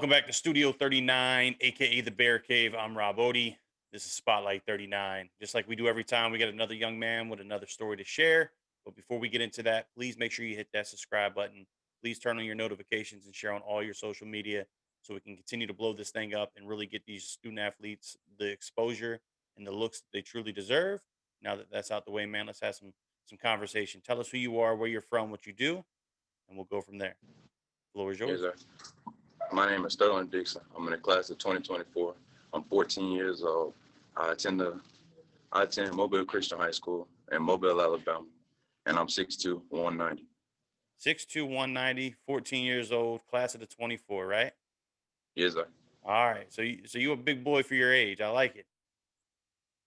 Welcome back to Studio 39, aka the Bear Cave. I'm Rob Odie. This is Spotlight 39. Just like we do every time, we got another young man with another story to share. But before we get into that, please make sure you hit that subscribe button. Please turn on your notifications and share on all your social media so we can continue to blow this thing up and really get these student athletes the exposure and the looks that they truly deserve. Now that that's out the way, man, let's have some conversation. Tell us who you are, where you're from, what you do, and we'll go from there. Floor is Yes, yours. sir. My name is Dixon. I'm in the class of 2024. I'm 14 years old. I attend the I attend Mobile Christian High School in Mobile, Alabama, and I'm 6'2", 190. 6'2", 190, 14 years old, class of the 24, right? Yes, sir. All right. So you a big boy for your age. I like it.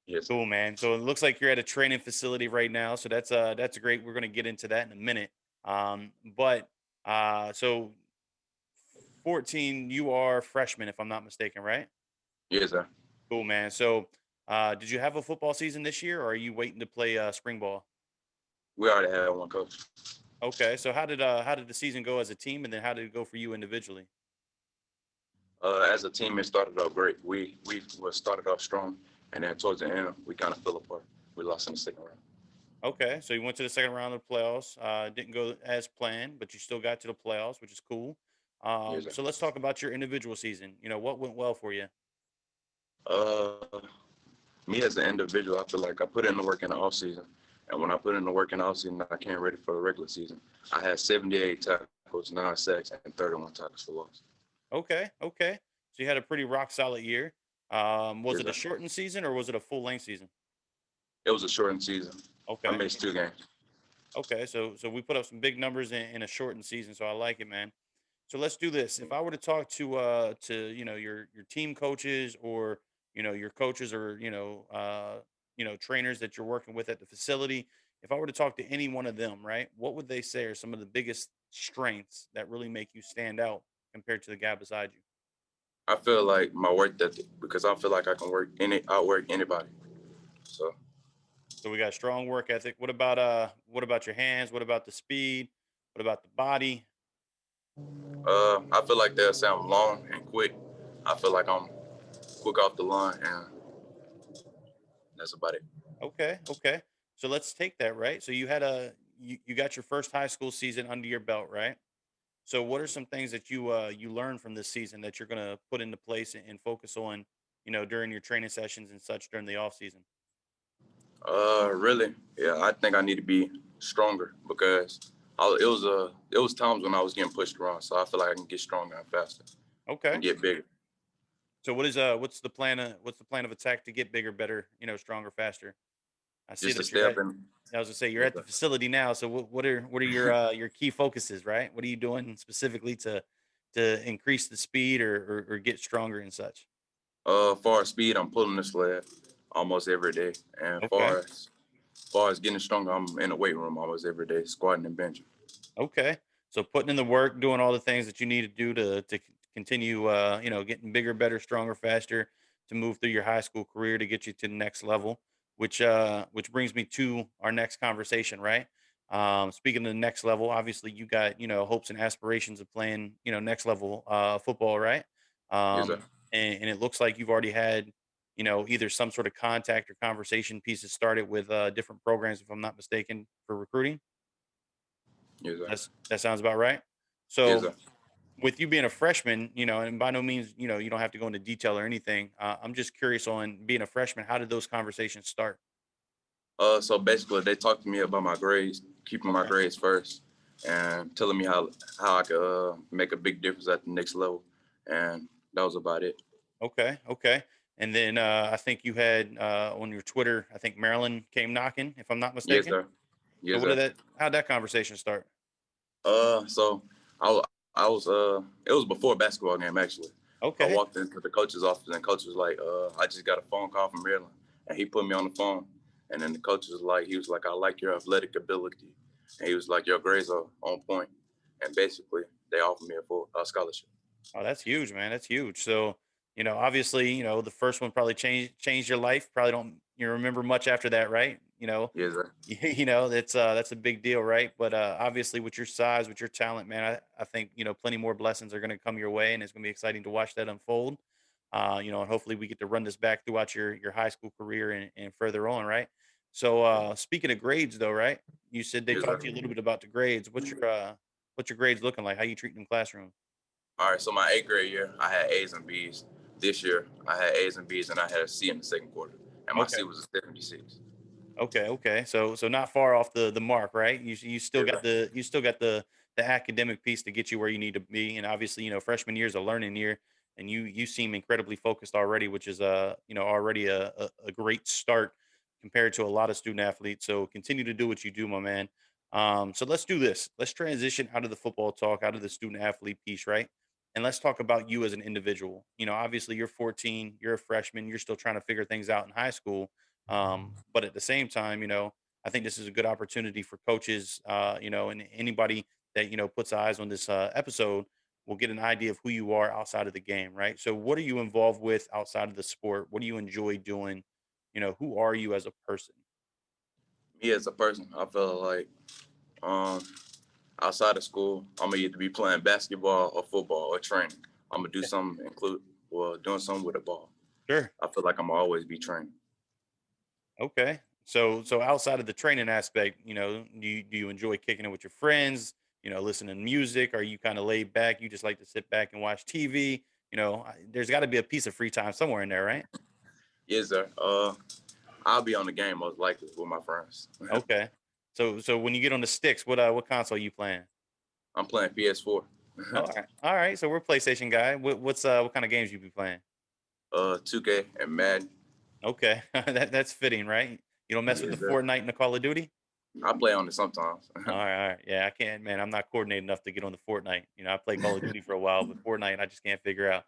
Yes, sir. Cool, man. So it looks like you're at a training facility right now. So that's great. We're gonna get into that in a minute. But 14, you are freshman, if I'm not mistaken, right? Yes, sir. Cool, man. So did you have a football season this year, or are you waiting to play spring ball? We already had one coach. Okay. So how did the season go as a team, and then how did it go for you individually? As a team, it started off great. We started off strong, and then towards the end, we kind of fell apart. We lost in the second round. Okay, so you went to the second round of the playoffs. Didn't go as planned, but you still got to the playoffs, which is cool. Yes, sir. So let's talk about your individual season. What went well for you? Uh, Me as an individual, I feel like I put in the work in the off season, and when I put in the work in the off season, I came ready for the regular season. I had 78 tackles, 9 sacks, and 31 tackles for loss. Okay, okay. So you had a pretty rock solid year. Was Yes, it a sir. shortened season or was it a full length season? It was a shortened season. I Okay, missed 2 games. okay. So we put up some big numbers in a shortened season. So I like it, man. So let's do this. If I were to talk to your team coaches or your coaches or trainers that you're working with at the facility, if I were to talk to any one of them, right, what would they say are some of the biggest strengths that really make you stand out compared to the guy beside you? I feel like my work ethic because I feel like I can outwork anybody. So So we got strong work ethic. What about your hands? What about the speed? What about the body? I feel like they'll say I'm long and quick. I feel like I'm quick off the line, and that's about it. Okay, okay. So let's take that, right? So you got your first high school season under your belt, right? So what are some things that you learned from this season that you're gonna put into place and focus on, during your training sessions and such during the off season? Really, yeah. I think I need to be stronger because it was times when I was getting pushed around. So I feel like I can get stronger and faster and Okay. get bigger. So what's the plan of attack to get bigger, better, stronger, faster? I see Just to that you're stay up at and I was gonna say you're yes, at the sir. facility now. So what are your key focuses, right? What are you doing specifically to increase the speed or get stronger and such? Far as speed, I'm pulling the sled almost every day, and Okay. far as getting stronger, I'm in the weight room almost every day, squatting and benching. Okay. So putting in the work, doing all the things that you need to do to continue, getting bigger, better, stronger, faster to move through your high school career to get you to the next level. Which brings me to our next conversation, right? Speaking of the next level, obviously you got hopes and aspirations of playing next level football, right? Yes, sir. And it looks like you've already had either some sort of contact or conversation pieces started with different programs, if I'm not mistaken, for recruiting. Yes, sir. That sounds about right. Yes, So, sir. with you being a freshman, and by no means, you don't have to go into detail or anything. I'm just curious on being a freshman. How did those conversations start? So basically, they talked to me about my grades, keeping my Okay. grades first, and telling me how I could make a big difference at the next level, and that was about it. Okay. Okay. And then I think you had on your Twitter, I think Maryland came knocking, if I'm not Yes, mistaken. sir. So, Yes, sir. how'd that conversation start? So I was it was before a basketball game actually. I Okay. walked into the coach's office and coach was like, I just got a phone call from Maryland, and he put me on the phone, and then the coach was like, I like your athletic ability, and he was like, your grades are on point, and basically they offered me a full scholarship. Oh, that's huge, man. That's huge. So, obviously, the first one probably changed your life. Probably don't you remember much after that, right? Yes, sir. That's a big deal, right? But obviously, with your size, with your talent, man, I think plenty more blessings are going to come your way, and it's going to be exciting to watch that unfold. And hopefully, we get to run this back throughout your high school career and further on, right? So, speaking of grades, though, right? You said they Yes, sir. talked to you a little bit about the grades. What's your grades looking like? How you treating them classroom? All right, so my eighth grade year, I had A's and B's. This year, I had A's and B's, and I had a C in the second quarter, and my C Okay. was a 76. Okay. So not far off the mark, right? You still Yes, got sir. the academic piece to get you where you need to be, and obviously, freshman year is a learning year, and you seem incredibly focused already, which is already a great start compared to a lot of student athletes. So continue to do what you do, my man. So let's do this. Let's transition out of the football talk, out of the student athlete piece, right? And let's talk about you as an individual. Obviously, you're 14, you're a freshman, you're still trying to figure things out in high school, but at the same time, I think this is a good opportunity for coaches, and anybody that puts eyes on this episode will get an idea of who you are outside of the game, right? So, what are you involved with outside of the sport? What do you enjoy doing? Who are you as a person? Me as a person, I feel like um, outside of school, I'm gonna either be playing basketball or football or training. I'm gonna do something doing something with a ball. Sure. I feel like I'm gonna always be training. Okay. So outside of the training aspect, do you enjoy kicking it with your friends? Listening to music? Are you kind of laid back? You just like to sit back and watch TV? There's got to be a piece of free time somewhere in there, right? Yes, sir. I'll be on the game most likely with my friends. Okay. So when you get on the sticks, what console you playing? I'm playing PS4. All right. All right. So we're PlayStation guy. What kind of games you be playing? 2K and Madden. Okay. That's fitting, right? You don't mess with the Yes, sir. Fortnite and the Call of Duty? I play on it sometimes. All right. Yeah, I can't, man. I'm not coordinated enough to get on the Fortnite. I played Call of Duty for a while, but Fortnite, I just can't figure out.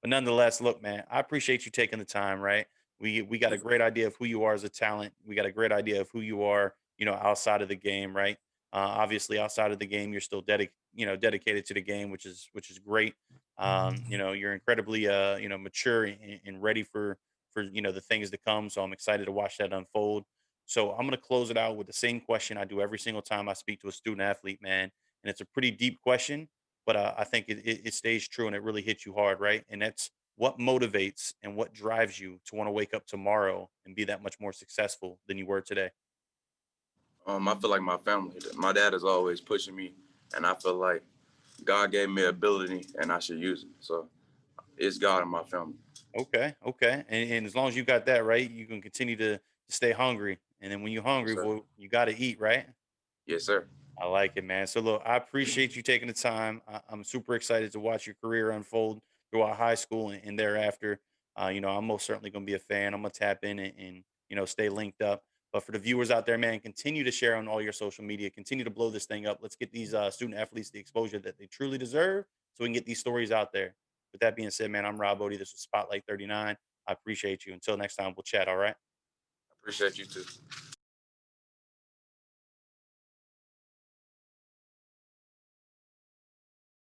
But nonetheless, look, man, I appreciate you taking the time, right? We got a Yes, great idea of who you are as a talent. We got a great idea of who you are, outside of the game, right? Obviously, outside of the game, you're still dedicated to the game, which is great. You're incredibly, mature and ready for the things to come. So I'm excited to watch that unfold. So I'm going to close it out with the same question I do every single time I speak to a student athlete, man. And it's a pretty deep question, but I think it stays true and it really hits you hard, right? And that's what motivates and what drives you to want to wake up tomorrow and be that much more successful than you were today. I feel like my family. My dad is always pushing me, and I feel like God gave me ability, and I should use it. So it's God and my family. Okay. And as long as you got that right, you can continue to stay hungry. And then when you're Yes, hungry, sir. well, you got to eat, right? Yes, sir. I like it, man. So look, I appreciate you taking the time. I'm super excited to watch your career unfold throughout high school and thereafter. I'm most certainly going to be a fan. I'm going to tap in and stay linked up. But for the viewers out there, man, continue to share on all your social media. Continue to blow this thing up. Let's get these student athletes the exposure that they truly deserve, so we can get these stories out there. With that being said, man, I'm Rob Odie. This was Spotlight 39. I appreciate you. Until next time, we'll chat. All right. Appreciate you too.